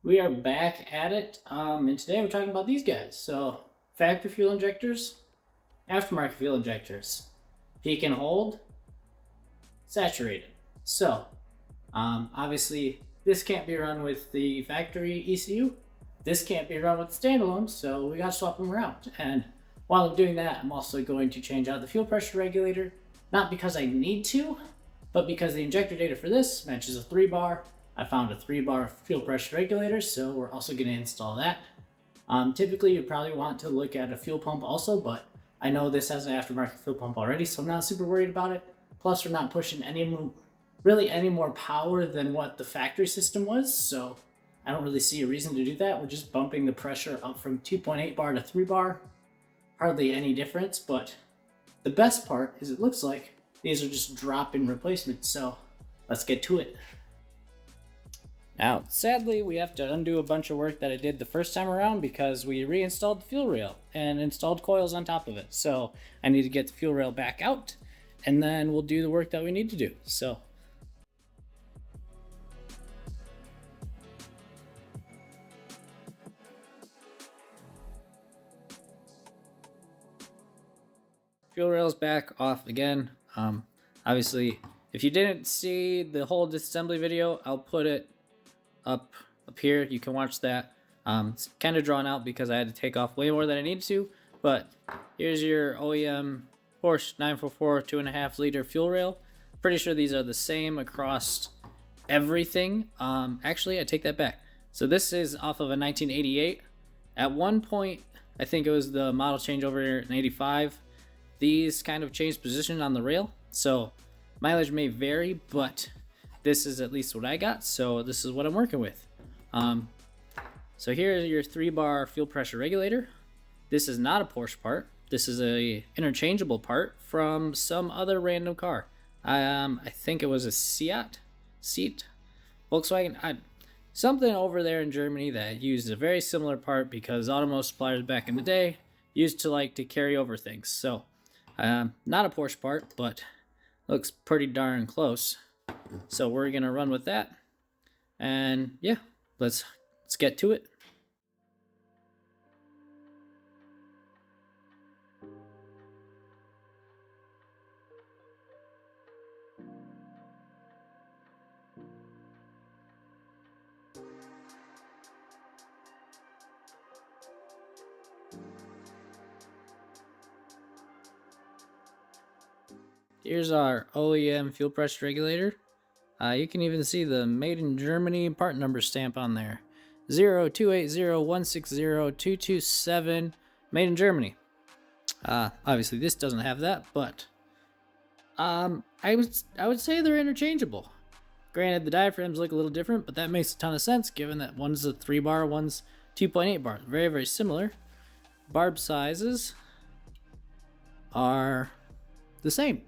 We are back at it, and today we're talking about these guys. So, factory fuel injectors, aftermarket fuel injectors, peak and hold, saturated. So, obviously, this can't be run with the factory ECU. This can't be run with standalone, so we got to swap them around. And while I'm doing that, I'm also going to change out the fuel pressure regulator, not because I need to, but because the injector data for this matches a 3-bar. I found a 3-bar fuel pressure regulator, so we're also going to install that. Typically, you probably want to look at a fuel pump also, but I know this has an aftermarket fuel pump already, so I'm not super worried about it. Plus, we're not pushing any more power than what the factory system was, so I don't really see a reason to do that. We're just bumping the pressure up from 2.8 bar to 3 bar. Hardly any difference, but the best part is it looks like these are just drop-in replacements, so let's get to it. Now, sadly, we have to undo a bunch of work that I did the first time around because we reinstalled the fuel rail and installed coils on top of it. So I need to get the fuel rail back out, and then we'll do the work that we need to do. So fuel rail's back off again. Obviously, if you didn't see the whole disassembly video, I'll put it up here. You can watch that. It's kind of drawn out because I had to take off way more than I needed to, but here's your OEM Porsche 944 2.5 liter fuel rail. Pretty sure these are the same across everything. Actually, I take that back. So this is off of a 1988. At one point, I think it was the model changeover in 85. These kind of changed position on the rail, so mileage may vary, but this is at least what I got, so this is what I'm working with. So here is your 3-bar fuel pressure regulator. This is not a Porsche part. This is a interchangeable part from some other random car. I think it was a Seat, Volkswagen, something over there in Germany that used a very similar part because automotive suppliers back in the day used to like to carry over things. So not a Porsche part, but looks pretty darn close. So we're gonna run with that, and yeah, let's get to it. Here's our OEM fuel pressure regulator. You can even see the made in Germany part number stamp on there. 0280160227, made in Germany. Obviously this doesn't have that, but I would say they're interchangeable. Granted, the diaphragms look a little different, but that makes a ton of sense given that one's a 3-bar, one's 2.8 bar. Very, very similar. Barb sizes are the same.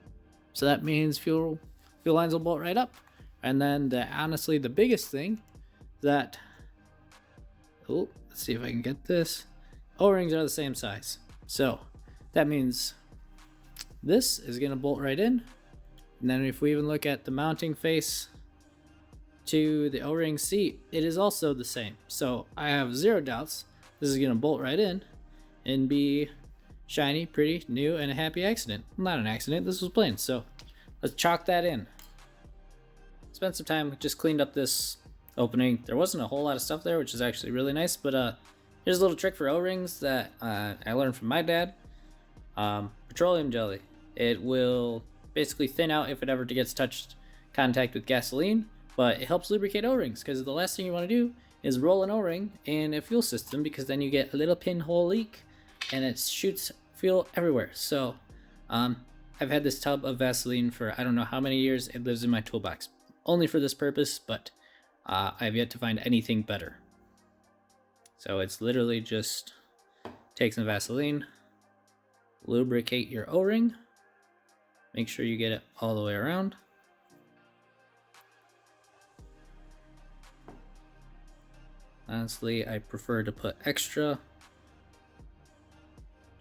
So that means fuel lines will bolt right up. And then honestly the biggest thing that, let's see if I can get this. O-rings are the same size. So that means this is gonna bolt right in. And then if we even look at the mounting face to the O-ring seat, it is also the same. So I have zero doubts this is gonna bolt right in and be shiny, pretty, new, and a happy accident. Not an accident, this was planned. So let's chalk that in. Spent some time, just cleaned up this opening. There wasn't a whole lot of stuff there, which is actually really nice, but here's a little trick for O-rings that I learned from my dad. Petroleum jelly. It will basically thin out if it ever gets contact with gasoline, but it helps lubricate O-rings because the last thing you want to do is roll an O-ring in a fuel system because then you get a little pinhole leak and it shoots fuel everywhere. So I've had this tub of Vaseline for I don't know how many years. It lives in my toolbox only for this purpose, but I've yet to find anything better. So it's literally just take some Vaseline, lubricate your O-ring, make sure you get it all the way around. Honestly, I prefer to put extra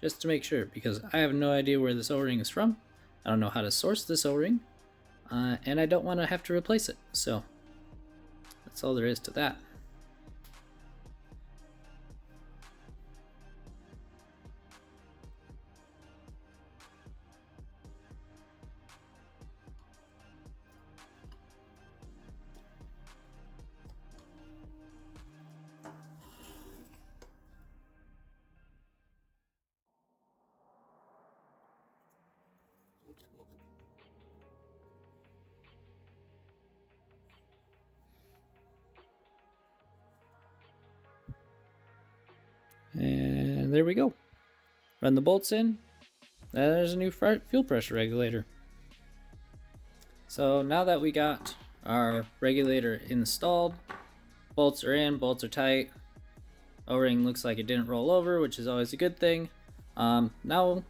just to make sure because I have no idea where this O-ring is from. I don't know how to source this O-ring, and I don't want to have to replace it. So that's all there is to that. And there we go. Run the bolts in. There's a new fuel pressure regulator. So now that we got our regulator installed, bolts are in, bolts are tight. O-ring looks like it didn't roll over, which is always a good thing. Now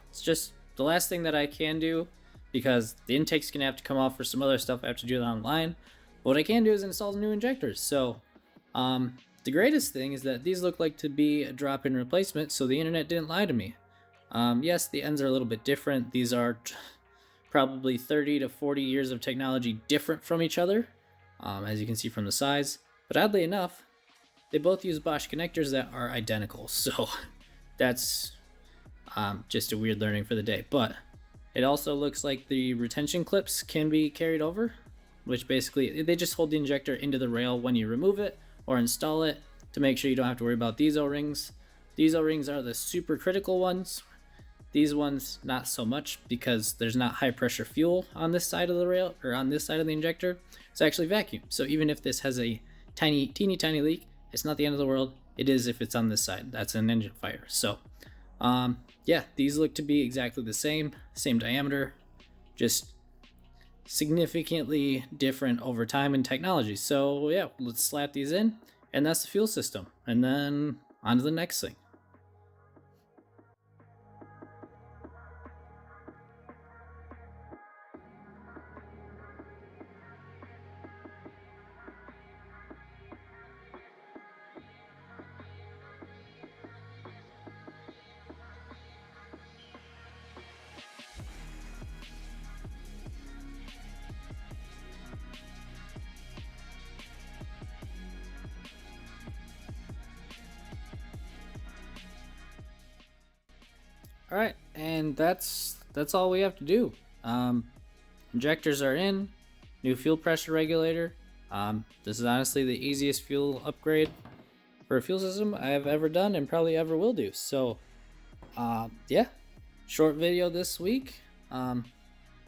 it's just the last thing that I can do, because the intake's gonna have to come off for some other stuff. I have to do that online. But what I can do is install new injectors. So the greatest thing is that these look like to be a drop-in replacement, so the internet didn't lie to me. Yes, the ends are a little bit different. These are probably 30 to 40 years of technology different from each other, as you can see from the size. But oddly enough, they both use Bosch connectors that are identical, so that's just a weird learning for the day. But it also looks like the retention clips can be carried over, which basically they just hold the injector into the rail when you remove it or install it to make sure you don't have to worry about these O-rings. These O-rings are the super critical ones. These ones not so much, because there's not high pressure fuel on this side of the rail, or on this side of the injector. It's actually vacuum. So even if this has a teeny tiny leak, it's not the end of the world. It is if it's on this side. That's an engine fire. So yeah, these look to be exactly the same diameter, just significantly different over time in technology. So yeah, let's slap these in, and that's the fuel system, and then on to the next thing. All right, and that's all we have to do. Injectors are in, new fuel pressure regulator. This is honestly the easiest fuel upgrade for a fuel system I have ever done and probably ever will do. So, yeah, short video this week. But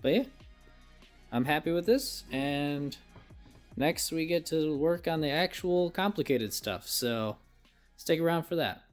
yeah, I'm happy with this, and next we get to work on the actual complicated stuff. So stick around for that.